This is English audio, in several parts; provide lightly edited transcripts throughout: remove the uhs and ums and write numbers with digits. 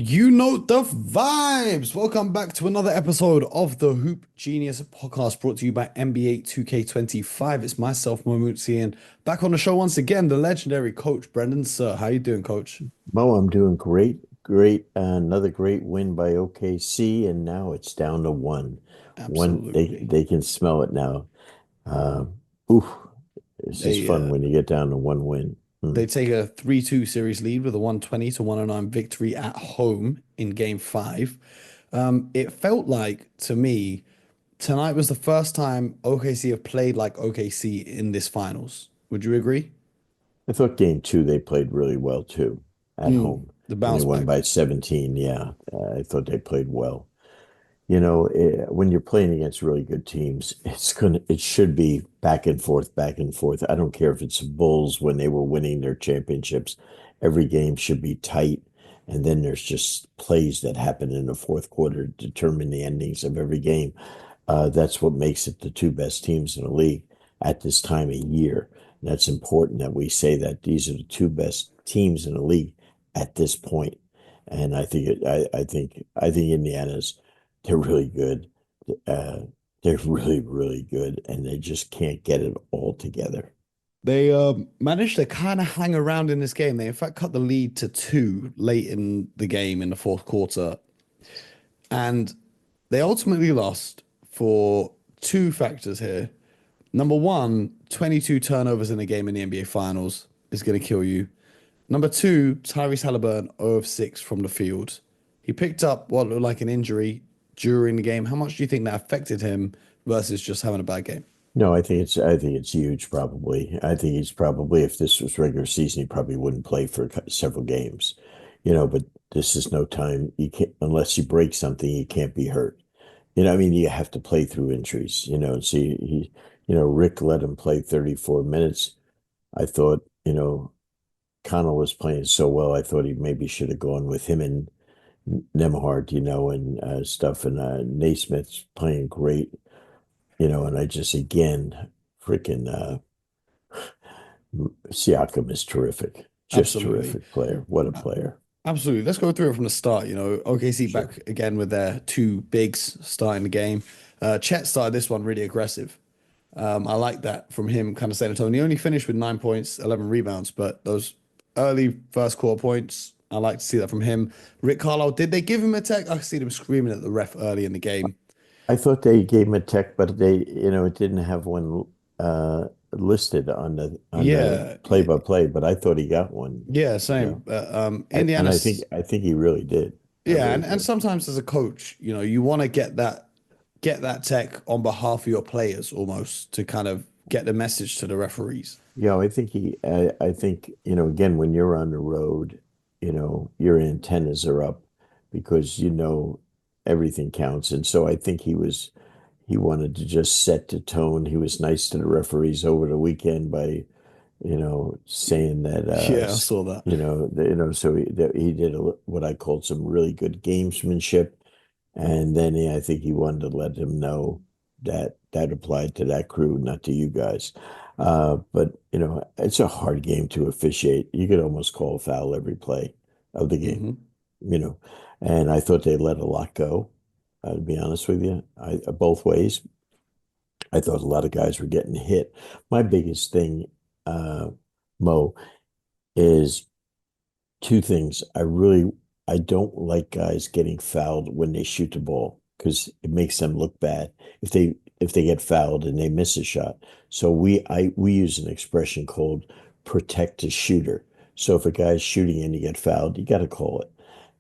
You know the vibes. Welcome back to another episode of the Hoop Genius podcast brought to you by NBA 2K25. It's myself, Mooncey, and back on the show once again, the legendary coach Brendan Suhr. How you doing, coach? Mo, I'm doing great. Great. Another great win by OKC, and now it's down to one. One, they Absolutely. they can smell it now. Uh, oof, it's just They fun uh, when you get down to one win. they Mm. take a 3-2 series lead with a 120 to 109 victory at home in game five. It felt like to me tonight was the first time OKC have played like OKC in this finals. Would you agree? I thought game two they played really well too at home, The and they bounce won back. by 17. Yeah, I thought they played well. When you're playing against really good teams, it should be back and forth, back and forth. I don't care if it's Bulls when they were winning their championships. Every game should be tight. And then there's just plays that happen in the fourth quarter to determine the endings of every game. That's what makes it the two best teams in the league at this time of year. And that's important that we say that these are the two best teams in the league at this point. And I think Indiana's they're really good. Uh, they're really, really good, and they just can't get it all together. They managed to kind of hang around in this game. They in fact cut the lead to two late in the game in the fourth quarter, and they ultimately lost for two factors here. Number one, 22 turnovers in a game in the NBA Finals is going to kill you. Number two, Tyrese Haliburton 0 of 6 from the field. He picked up what looked like an injury during the game. How much do you think that affected him versus just having a bad game? No, I think it's huge. Probably, I think he's probably if this was regular season, he probably wouldn't play for several games. But this is no time. You can't unless you break something, you can't be hurt. I mean, you have to play through injuries. See, Rick let him play 34 minutes. I thought, Connell was playing so well. I thought he maybe should have gone with him and Nemhard, and stuff. And Naismith's playing great, and I just, again, freaking Siakam is terrific. Just Absolutely. terrific player. What a player. Absolutely. Let's go through it from the start. OKC Sure. back again with their two bigs starting the game. Chet started this one really aggressive. I like that from him, kind of setting the tone. He only finished with 9 points, 11 rebounds, but those early first quarter points, I like to see that from him. Rick Carlisle, did they give him a tech? I see them screaming at the ref early in the game. I thought they gave him a tech, but it didn't have one listed on the Yeah, play by play, but I thought he got one, yeah, you same. know. And I think Indiana's, I think he really did. I yeah, really and did. sometimes as a coach, you want to get that tech on behalf of your players almost to kind of get the message to the referees. I think again, when you're on the road, your antennas are up because everything counts. And so I think he wanted to just set the tone. He was nice to the referees over the weekend by, saying that, Yeah, I saw that. so he did what I called some really good gamesmanship. And then I think he wanted to let them know that that applied to that crew, not to you guys. But it's a hard game to officiate. You could almost call a foul every play of the game, Hmm. you know. And I thought they let a lot go, to be honest with you. Both ways. I thought a lot of guys were getting hit. My biggest thing, uh, Mo, is two things. I don't like guys getting fouled when they shoot the ball because it makes them look bad if they get fouled and they miss a shot. So we use an expression called protect the shooter. So if a guy's shooting and you get fouled, you got to call it.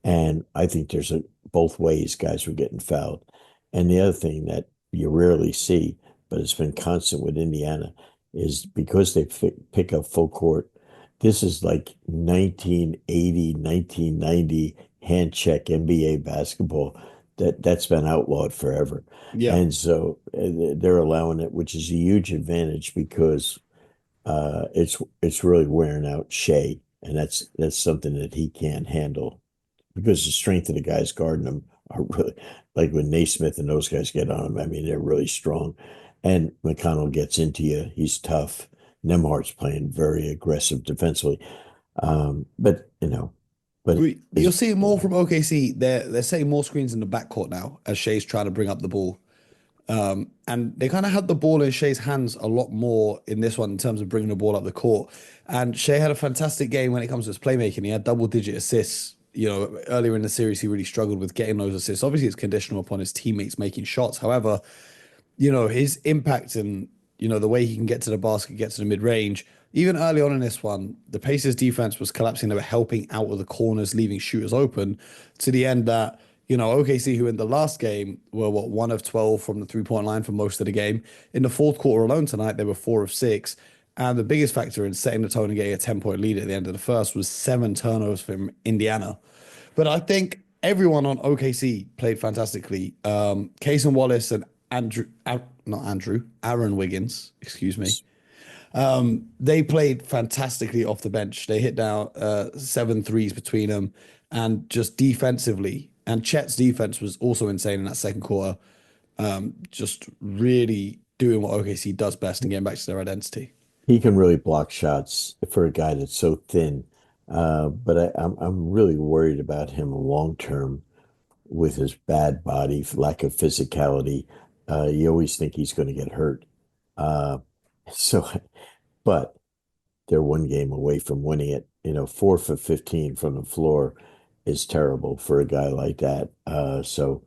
And I think there's both ways guys were getting fouled. And the other thing that you rarely see, but it's been constant with Indiana, is because they pick up full court. This is like 1980, 1990 hand check NBA basketball that's been outlawed forever. Yeah. And so they're allowing it, which is a huge advantage because it's really wearing out Shea, and that's something that he can't handle because the strength of the guys guarding him are really like when Naismith and those guys get on him. I mean, they're really strong. And McConnell gets into you. He's tough. Nemhart's playing very aggressive defensively. But but You're is seeing more from OKC. They're setting more screens in the backcourt now as Shea's trying to bring up the ball. And they kind of had the ball in Shea's hands a lot more in this one in terms of bringing the ball up the court. And Shea had a fantastic game when it comes to his playmaking. He had double-digit assists. Earlier in the series, he really struggled with getting those assists. Obviously, it's conditional upon his teammates making shots. However, his impact and, the way he can get to the basket, get to the mid range. Even early on in this one, the Pacers defense was collapsing. They were helping out of the corners, leaving shooters open to the end that, OKC, who in the last game were what, 1 of 12 from the 3-point line for most of the game. In the fourth quarter alone tonight, they were 4 of 6. And the biggest factor in setting the tone and getting a 10-point lead at the end of the first was 7 turnovers from Indiana. But I think everyone on OKC played fantastically. Case and Wallace and Aaron Wiggins, excuse me. They played fantastically off the bench. They hit down 7 threes between them, and just defensively. And Chet's defense was also insane in that second quarter. Just really doing what OKC does best and getting back to their identity. he can really block shots for a guy that's so thin. But I'm really worried about him long term with his bad body, lack of physicality. You always think he's going to get hurt. Uh, so, but they're 1 game away from winning it. 4 for 15 from the floor is terrible for a guy like that. So,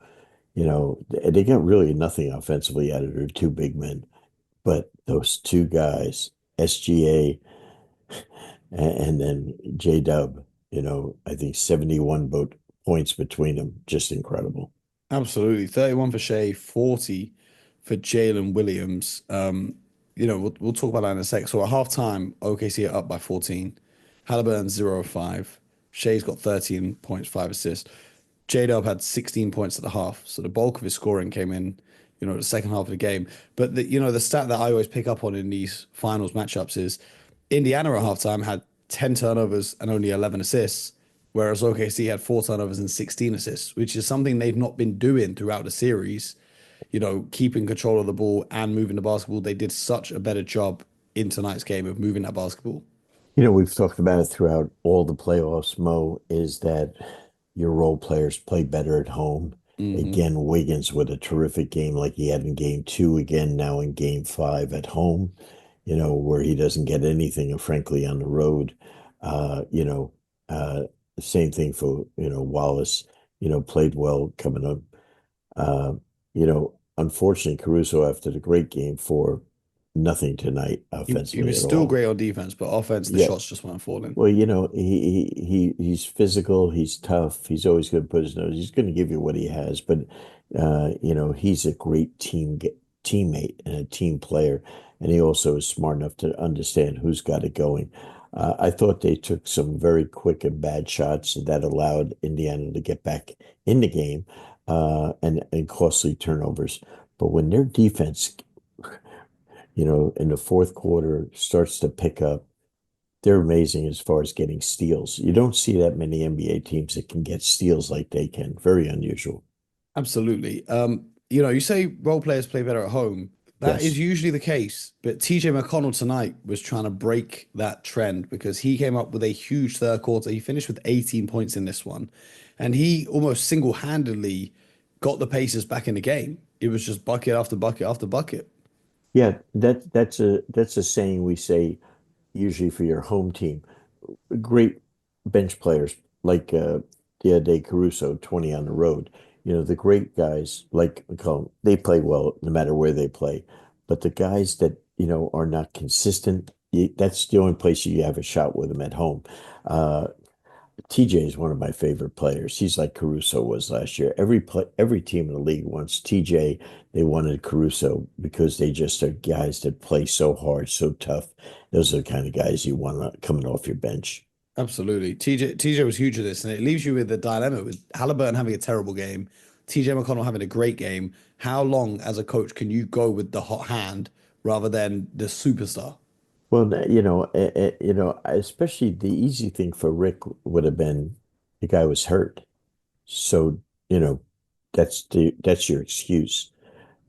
they got really nothing offensively out of their 2 big men. But those 2 guys, SGA and then J Dub, I think 71 points between them, just incredible. Absolutely. 31 for Shea, 40 for Jalen Williams. We'll talk about that in a sec. So at halftime, OKC are up by 14. Haliburton 0 of 5. Shea's got 13 points, 5 assists. J-Dub had 16 points at the half. So the bulk of his scoring came in, the second half of the game. But the stat that I always pick up on in these finals matchups is Indiana at halftime had 10 turnovers and only 11 assists, whereas OKC had 4 turnovers and 16 assists, which is something they've not been doing throughout the series. Keeping control of the ball and moving the basketball. They did such a better job in tonight's game of moving that basketball. We've talked about it throughout all the playoffs, Mo, is that your role players play better at home. Hmm. Again, Wiggins with a terrific game like he had in game 2, again now in game 5 at home, where he doesn't get anything, frankly, on the road. You know, the same thing for, Wallace, played well coming up. Unfortunately, Caruso, after the great game 4, nothing tonight He offensively was at still all. great on defense, but offense, the Yeah, shots just weren't falling. well, he's physical, he's tough, he's always going to put his nose. He's going to give you what he has, but he's a great teammate and a team player, and he also is smart enough to understand who's got it going. I thought they took some very quick and bad shots that allowed Indiana to get back in the game, and costly turnovers. But when their defense, in the fourth quarter starts to pick up, they're amazing as far as getting steals. You don't see that many NBA teams that can get steals like they can. Very unusual. Absolutely. You say role players play better at home. That is Yes. usually the case, but TJ McConnell tonight was trying to break that trend because he came up with a huge third quarter. He finished with 18 points in this one, and he almost single-handedly got the Pacers back in the game. It was just bucket after bucket after bucket. Yeah, that's a saying we say usually for your home team. Great bench players like the other day Caruso, 20 on the road. The great guys like McConnell, they play well no matter where they play. But the guys that, are not consistent, that's the only place you have a shot with them at home. Uh, TJ is one of my favorite players. He's like Caruso was last year. Every team in the league wants TJ. They wanted Caruso because they just are guys that play so hard, so tough. Those are the kind of guys you want coming off your bench. Absolutely. TJ was huge at this, and it leaves you with the dilemma with Haliburton having a terrible game, TJ McConnell having a great game. How long as a coach can you go with the hot hand rather than the superstar? Well, especially the easy thing for Rick would have been the guy was hurt. So, that's your excuse.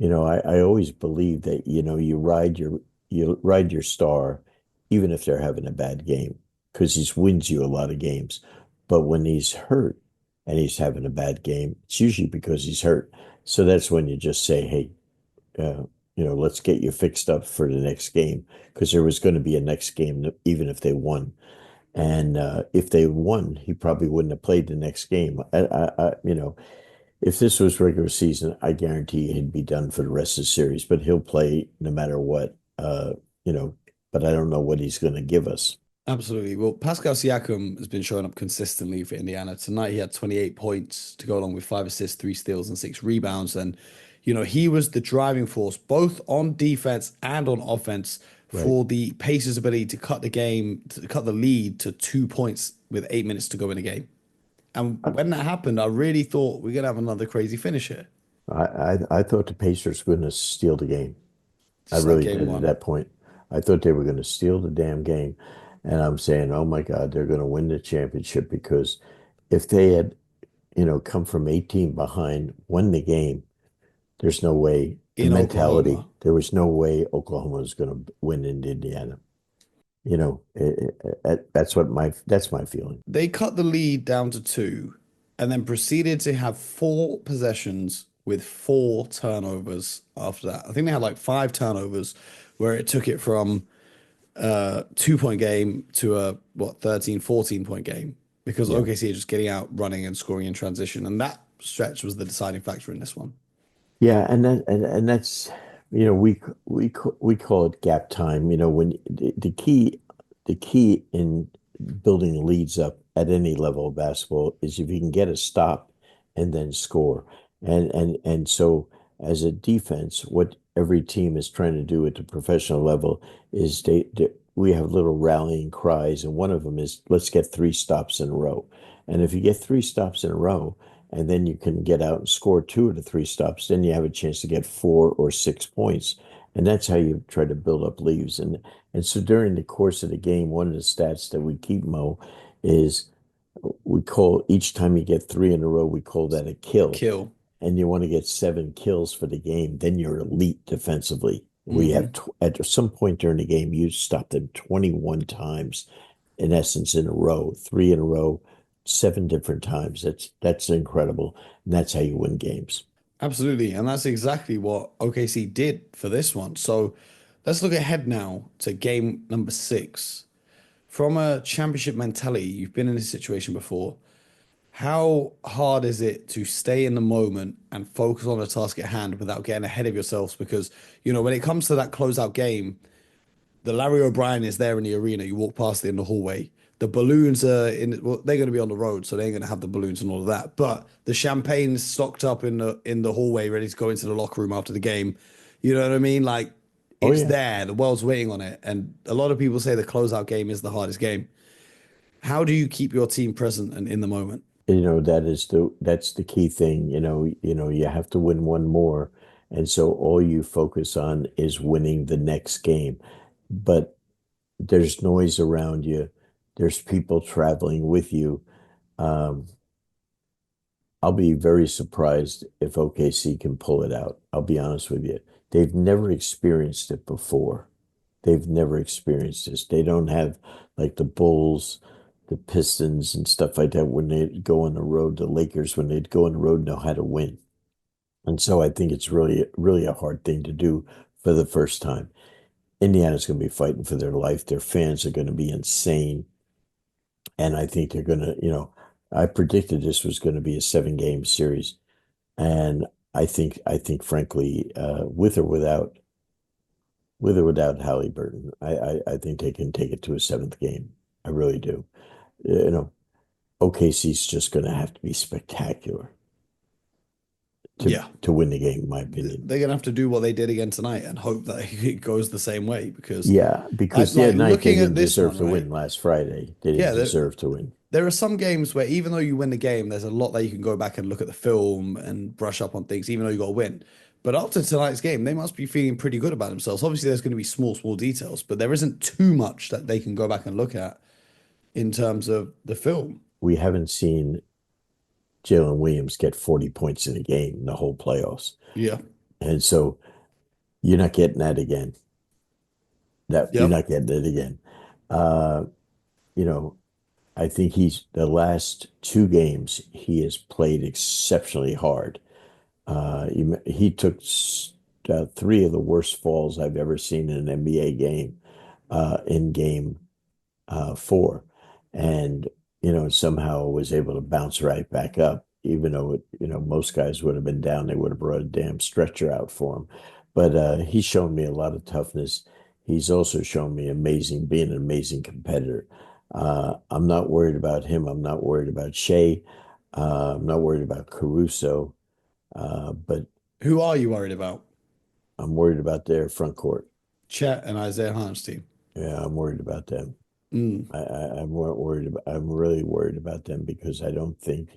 I always believe that, you ride your star even if they're having a bad game because he wins you a lot of games. But when he's hurt and he's having a bad game, it's usually because he's hurt. So that's when you just say, hey, uh, let's get you fixed up for the next game because there was going to be a next game, even if they won. And if they won, he probably wouldn't have played the next game. If this was regular season, I guarantee he'd be done for the rest of the series. But he'll play no matter what. You know, but I don't know what he's going to give us. Absolutely. Well, Pascal Siakam has been showing up consistently for Indiana. Tonight, he had 28 points to go along with 5 assists, 3 steals, and 6 rebounds. And, he was the driving force both on defense and on offense Right. for the Pacers' ability to cut the game, to cut the lead to 2 points with 8 minutes to go in the game. And I, when that happened, I really thought we're going to have another crazy finish here. I thought the Pacers were going to steal the game. I Just like really game did at one. that point. I thought they were going to steal the damn game. And I'm saying, oh my God, they're going to win the championship because if they had, come from 18 behind, won the game, there's no way the In mentality, Oklahoma. there was no way Oklahoma was going to win in Indiana. That's my feeling. They cut the lead down to two and then proceeded to have 4 possessions with 4 turnovers after that. I think they had like 5 turnovers where it took it from 2 point game to a 13, 14 point game because Yeah. OKC are just getting out, running and scoring in transition. And that stretch was the deciding factor in this one. Yeah, and that's we call it gap time. When the key in building leads up at any level of basketball is if you can get a stop and then score. And so as a defense, what every team is trying to do at the professional level is we have little rallying cries, and one of them is let's get 3 stops in a row. And if you get 3 stops in a row, and then you can get out and score 2 of the 3 stops, then you have a chance to get 4 or 6 points. And that's how you try to build up leads. And so during the course of the game, one of the stats that we keep, Mo, is we call each time you get 3 in a row, we call that a kill. Kill. And you want to get 7 kills for the game, then you're elite defensively. We have Hmm. at some point during the game, you stop them 21 times, in essence, in a row, 3 in a row, 7 different times. That's incredible. And that's how you win games. Absolutely. And that's exactly what OKC did for this one. So let's look ahead now to game number 6. From a championship mentality, you've been in this situation before. How hard is it to stay in the moment and focus on the task at hand without getting ahead of yourselves? Because, when it comes to that closeout game, the Larry O'Brien is there in the arena. You walk past it in the hallway. The balloons are well, they're going to be on the road, so they ain't going to have the balloons and all of that. But the champagne's stocked up in the hallway, ready to go into the locker room after the game. You know what I mean? Like Oh it's yeah. there. The world's waiting on it. And a lot of people say the closeout game is the hardest game. How do you keep your team present and in the moment? That's the key thing. You have to win one more. And so all you focus on is winning the next game. But there's noise around you. There's people traveling with you. Um, I'll be very surprised if OKC can pull it out. I'll be honest with you. They've never experienced it before. They've never experienced this. They don't have like the Bulls, the Pistons, and stuff like that when they go on the road. The Lakers, when they go on the road, know how to win. And so I think it's really, really a hard thing to do for the first time. Indiana's going to be fighting for their life. Their fans are going to be insane. And I think they're going to, I predicted this was going to be a 7 game series. And I think frankly, with or without Haliburton, I think they can take it to a 7th game. I really do. You know, OKC's just going to have to be spectacular to Yeah. to win the game, in my opinion. They're gonna have to do what they did again tonight and hope that it goes the same way because Yeah, I because the other like night they looking at didn't this deserve one, to right? win last Friday. They didn't Yeah, deserve to win. there are some games where even though you win the game, there's a lot that you can go back and look at the film and brush up on things, even though you got to win. But after tonight's game, they must be feeling pretty good about themselves. Obviously, there's going to be small, small details, but there isn't too much that they can go back and look at in terms of the film. We haven't seen Jalen Williams get 40 points in a game in the whole playoffs. Yeah. And so you're not getting that again. That you're Yep. not getting it again. Uh, you know, I think he's the last two games he has played exceptionally hard. He took three of the worst falls I've ever seen in an NBA game in game four, and somehow was able to bounce right back up, even though most guys would have been down. They would have brought a damn stretcher out for him. But he's shown me a lot of toughness. He's also shown me being an amazing competitor. I'm not worried about him. I'm not worried about Shea. I'm not worried about Caruso. But Who are you worried about? I'm worried about their front court. Chet and Isaiah Hartenstein. Yeah, I'm worried about them. Mm. I'm more worried about, I'm really worried about them because I don't think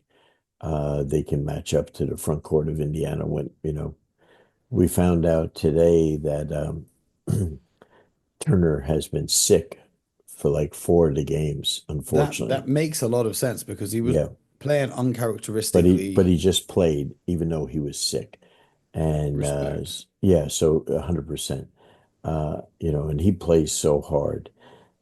they can match up to the front court of Indiana. When we found out today that Turner has been sick for like four of the games, That unfortunately. makes a lot of sense because he was Yeah, playing but uncharacteristically. he just played even though he was sick, and Respect. yeah, so 100%. And he plays so hard.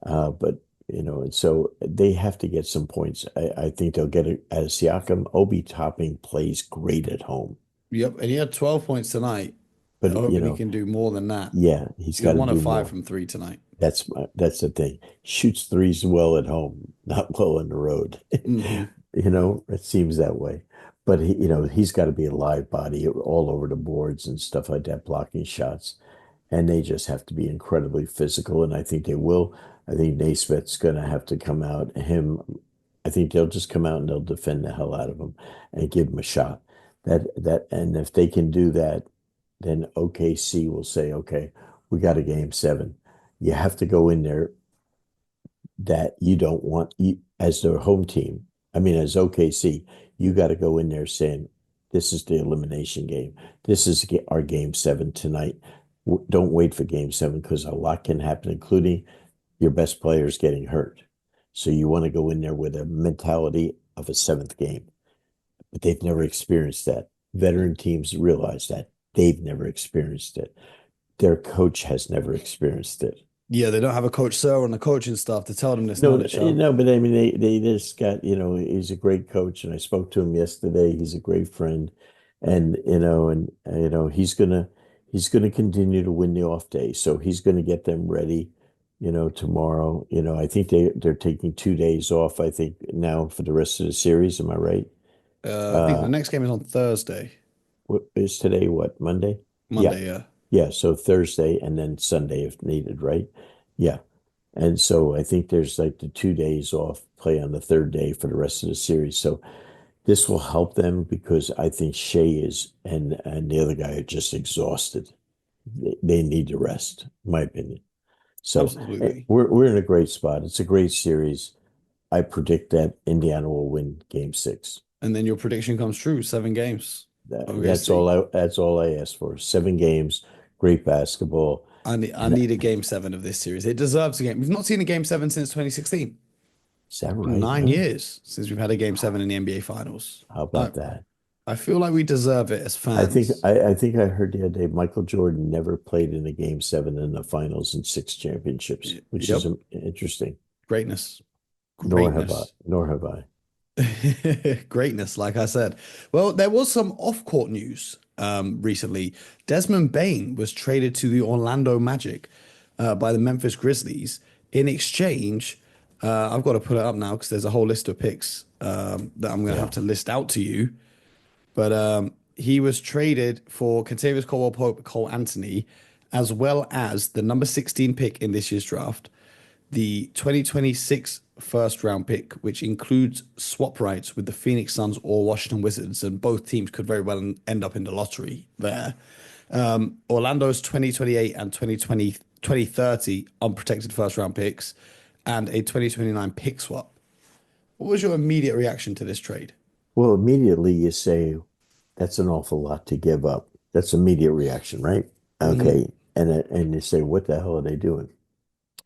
But and so they have to get some points. I think they'll get it as Siakam. Obi Topping plays great at home, Yep, and he had 12 points tonight. but Hoping he can do more than that. yeah, he's He was got to one of do five more. from three tonight. That's the thing. Shoots threes well at home, not well on the road. Hmm. It seems that way. But he's got to be a live body all over the boards and stuff like that, blocking shots. And they just have to be incredibly physical, and I think they will. I think Naismith's going to have to come out. I think they'll just come out and they'll defend the hell out of him and give him a shot. And if they can do that, then OKC will say, okay, we got a game seven. You have to go in there that you don't want you, as their home team. I mean, as OKC, you got to go in there saying, this is the elimination game. This is our game seven tonight. Don't wait for game seven because a lot can happen, including your best players getting hurt. So you want to go in there with a mentality of a seventh game, but they've never experienced that. Veteran teams realize that they've never experienced it. Their coach has never experienced it. Yeah, they don't have a coach Sir on the coaching staff to tell them this No, knowledge, huh? no, but I mean, they just got, he's a great coach, and I spoke to him yesterday. He's a great friend, and he's gonna continue to win the off day, so he's gonna get them ready, tomorrow. I think they're taking 2 days off. I think now for the rest of the series. Am I right? I think the Uh, next game is on Thursday, what is today? What, Monday? Yeah, Monday. Yeah. yeah. So Thursday and then Sunday if needed, right? Yeah. And so I think there's like the 2 days off, play on the third day for the rest of the series. So this will help them because I think Shea is and the other guy are just exhausted. They need to rest, in my opinion. So Absolutely. we're in a great spot. It's a great series. I predict that Indiana will win game six. And then your prediction comes true, 7 games. That's all OKC. I asked for. 7 games, great basketball. I And need a game seven of this series. It deserves a game. We've not seen a game seven since 2016. is that Been right? nine Huh? years since we've had a game seven in the NBA finals. How I, about that? I feel like we deserve it as I think fans. I, I think I heard the other day Michael Jordan never played in a game seven in the finals in six championships, which is Yep. interesting. Greatness. Nor have I. Greatness. Nor have I. Greatness, like I said. Well, there was some off-court news recently. Desmond Bane was traded to the Orlando Magic by the Memphis Grizzlies in exchange. I've got to put it up now because there's a whole list of picks that I'm going to have Yeah. to list out to you. But he was traded for Kentavious Caldwell-Pope, Cole Anthony, as well as the number 16 pick in this year's draft, the 2026 first round pick, which includes swap rights with the Phoenix Suns or Washington Wizards, and both teams could very well end up in the lottery there. Orlando's 2028 and 2030 unprotected first round picks, and a 2029 pick swap. What was your immediate reaction to this trade? Well, immediately you say that's an awful lot to give up. That's immediate reaction, right? Hmm. Okay. And you say, what the hell are they doing?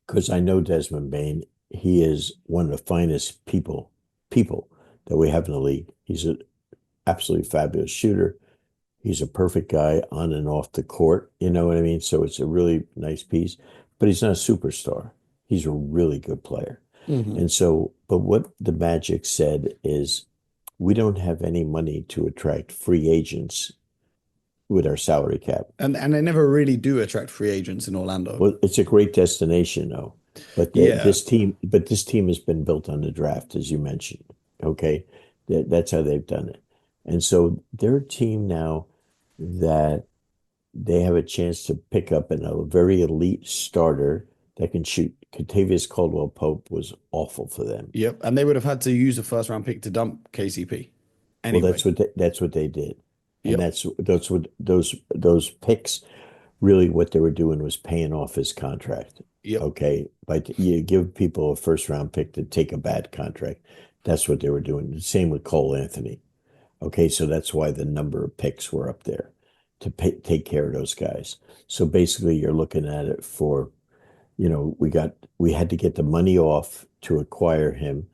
Because I know Desmond Bane. He is one of the finest people that we have in the league. He's an absolutely fabulous shooter. He's a perfect guy on and off the court. You know what I mean? So it's a really nice piece, but he's not a superstar. He's a really good player. Hmm. And so, but what the Magic said is, we don't have any money to attract free agents with our salary cap. And they never really do attract free agents in Orlando. Well, it's a great destination, though. But Yeah. this team has been built on the draft, as you mentioned. Okay, that's how they've done it. And so they're a team now that they have a chance to pick up a very elite starter that can shoot. Contavious Caldwell Pope was awful for them. Yep. And they would have had to use a first round pick to dump KCP Well, anyway. that's what they did, and Yep. that's what those picks really what they were doing was paying off his contract. Yep. Okay, like you give people a first round pick to take a bad contract. That's what they were doing. The same with Cole Anthony. Okay, so that's why the number of picks were up there to take care of those guys. So basically, you're looking at it for, we had to get the money off to acquire him.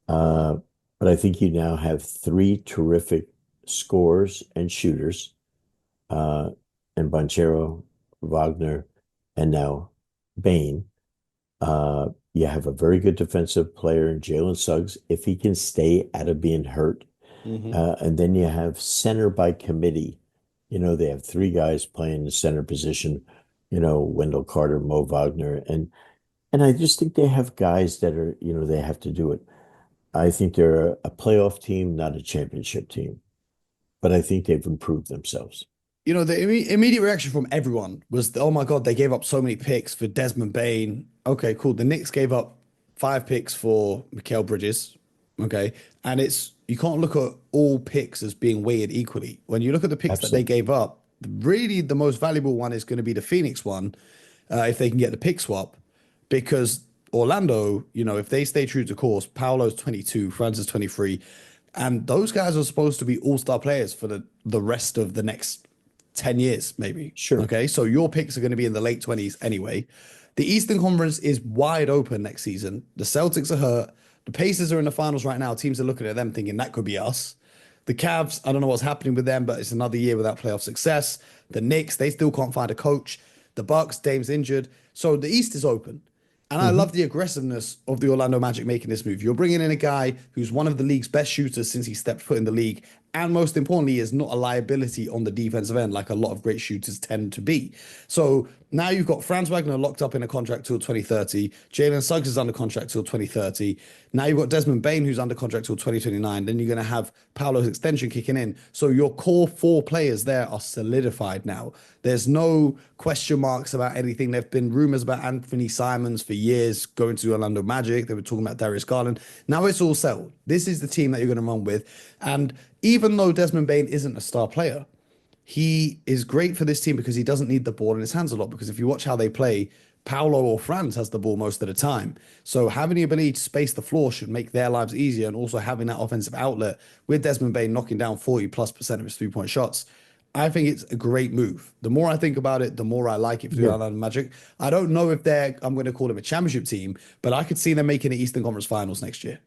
Uh, but I think you now have three terrific scorers and shooters, uh, and Banchero, Wagner, and now Bane. You have a very good defensive player in Jalen Suggs if he can stay out of being hurt. Hmm. And then you have center by committee. They have three guys playing the center position, Wendell Carter, Mo Wagner, and I just think they have guys that are, they have to do it. I think they're a playoff team, not a championship team, but I think they've improved themselves. The immediate reaction from everyone was, oh my God, they gave up so many picks for Desmond Bane. Okay, cool. The Knicks gave up 5 picks for Mikal Bridges. Okay. And you can't look at all picks as being weighted equally. When you look at the picks that they Absolutely. gave up, really the most valuable one is going to be the Phoenix one, if they can get the pick swap, because Orlando, if they stay true to course, Paolo's 22, Franz is 23, and those guys are supposed to be all-star players for the rest of the next 10 years, maybe. Sure. Okay. So your picks are going to be in the late 20s anyway. The Eastern Conference is wide open next season. The Celtics are hurt. The Pacers are in the finals right now. Teams are looking at them thinking that could be us. The Cavs, I don't know what's happening with them, but it's another year without playoff success. The Knicks, they still can't find a coach. The Bucks, Dame's injured. So the East is open. And I Hmm. love the aggressiveness of the Orlando Magic making this move. You're bringing in a guy who's one of the league's best shooters since he stepped foot in the league. And most importantly, is not a liability on the defensive end like a lot of great shooters tend to be. So now you've got Franz Wagner locked up in a contract till 2030. Jalen Suggs is under contract till 2030. Now you've got Desmond Bane who's under contract till 2029. Then you're going to have Paolo's extension kicking in. So your core four players there are solidified now. There's no question marks about anything. There've been rumors about Anthony Simons for years going to Orlando Magic. They were talking about Darius Garland. Now it's all settled. This is the team that you're going to run with. And even though Desmond Bane isn't a star player, he is great for this team because he doesn't need the ball in his hands a lot. Because if you watch how they play, Paolo or Franz has the ball most of the time. So having the ability to space the floor should make their lives easier. And also having that offensive outlet with Desmond Bane knocking down 40+% of his 3-point shots, I think it's a great move. The more I think about it, the more I like it for the Yeah. Orlando Magic. I don't know if I'm going to call them a championship team, but I could see them making the Eastern Conference Finals next year.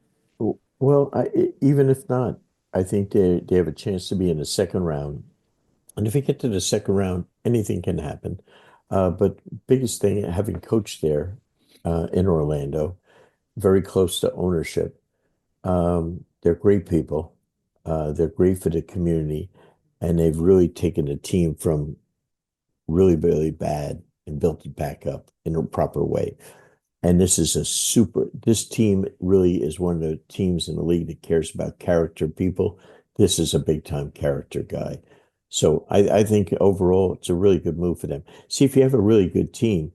Well, even if not, I think they have a chance to be in the second round. And if you get to the second round, anything can happen. But biggest thing, having coached there in Orlando, very close to ownership. They're great people. They're great for the community, and they've really taken the team from really, really bad and built it back up in a proper way. And this team really is one of the teams in the league that cares about character people. This is a big time character guy. So I think overall it's a really good move for them. See, if you have a really good team,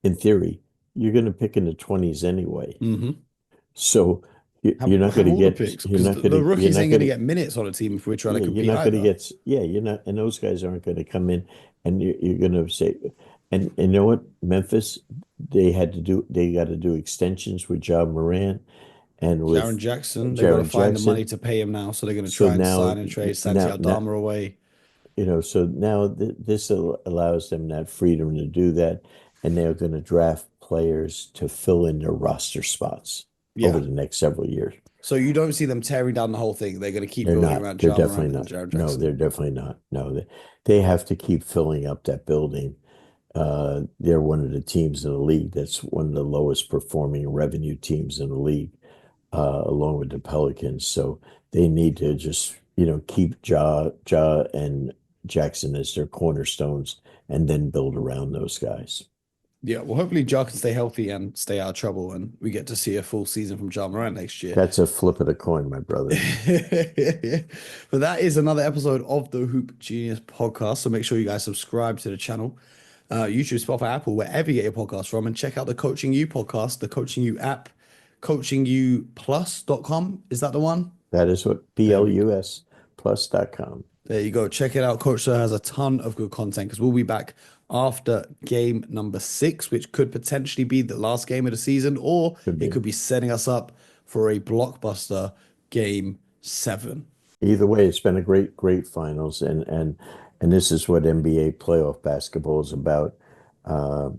in theory, you're going to pick in the 20s anyway. Hmm. So Have you're not going have to all the get, picks because the you're rookies not ain't going going to to, get minutes on a team if we're trying to yeah, you're compete not going to either. get, yeah, you're not, and those guys aren't going to come in and you're going to say, and you know what? Memphis, they got to do extensions with John Moran and Jaron with Jackson, they got to Jaron find the money Jackson. to pay him now, so they're going to So try and sign and trade Santi now, Aldama away. so now this allows them that freedom to do that, and they're going to draft players to fill in their roster spots over Yeah. the next several years. So you don't see them tearing down the whole thing. They're going to keep They're building not. around They're Ja Morant definitely and not. Jaron No, Jackson. they're definitely not. No, they have to keep filling up that building. They're one of the teams in the league that's one of the lowest performing revenue teams in the league, along with the Pelicans. So they need to just, keep Ja and Jackson as their cornerstones and then build around those guys. Yeah, well, hopefully Ja can stay healthy and stay out of trouble, and we get to see a full season from Ja Morant next year. That's a flip of the coin, my brother. But that is another episode of the Hoop Genius podcast. So make sure you guys subscribe to the channel, YouTube, Spotify, Apple, wherever you get your podcast from, and check out the Coaching You podcast, the Coaching You app, coachingyouplus.com. Is that the one? That is what There we go. PLUSplus.com. There you go. Check it out. Coach Sir has a ton of good content because we'll be back after game number 6, which could potentially be the last game of the season, or Could it be. could be setting us up for a blockbuster game 7. Either way, it's been a great, great finals, and this is what NBA playoff basketball is about. Uh,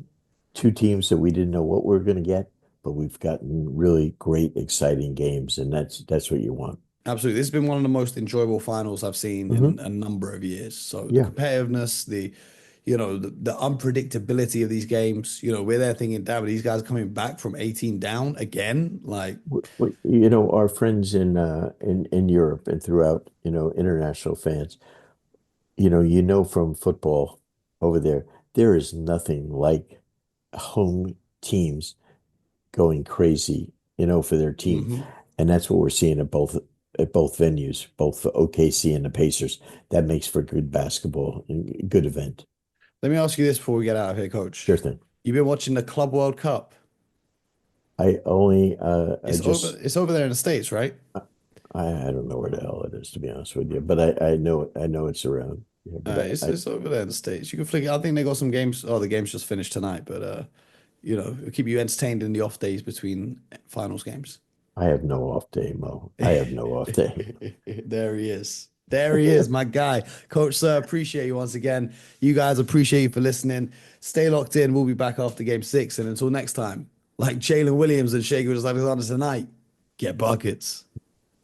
Two teams that we didn't know what we were going to get, but we've gotten really great, exciting games, and that's what you want. Absolutely. This has been one of the most enjoyable finals I've seen in Hmm. a number of years. So the Yeah. competitiveness, the unpredictability of these games, we're there thinking, damn, these guys are coming back from 18 down again. Like, Our friends in Europe and throughout, international fans, from football over there, there is nothing like home teams going crazy, for their team. mhm. And that's what we're seeing at both venues, both the OKC and the Pacers. That makes for good basketball and good event. Let me ask you this before we get out of here, Sure Coach. thing. You've been watching the Club World Cup. I just It's over there in the States, right? I don't know where the hell it is, to be honest with you, but I know it's around. Yeah, but It's over there in the States. You can flick it. I think they got some games. Oh, the game's just finished tonight, but it'll keep you entertained in the off days between finals games. I have no off day, Mo. I have no off day. There he is. There he is, my guy. Coach Sir, appreciate you once again. You guys appreciate you for listening. Stay locked in. We'll be back after game 6. And until next time, like Jalen Williams and Shea Gilgeous-Alexander tonight, get buckets.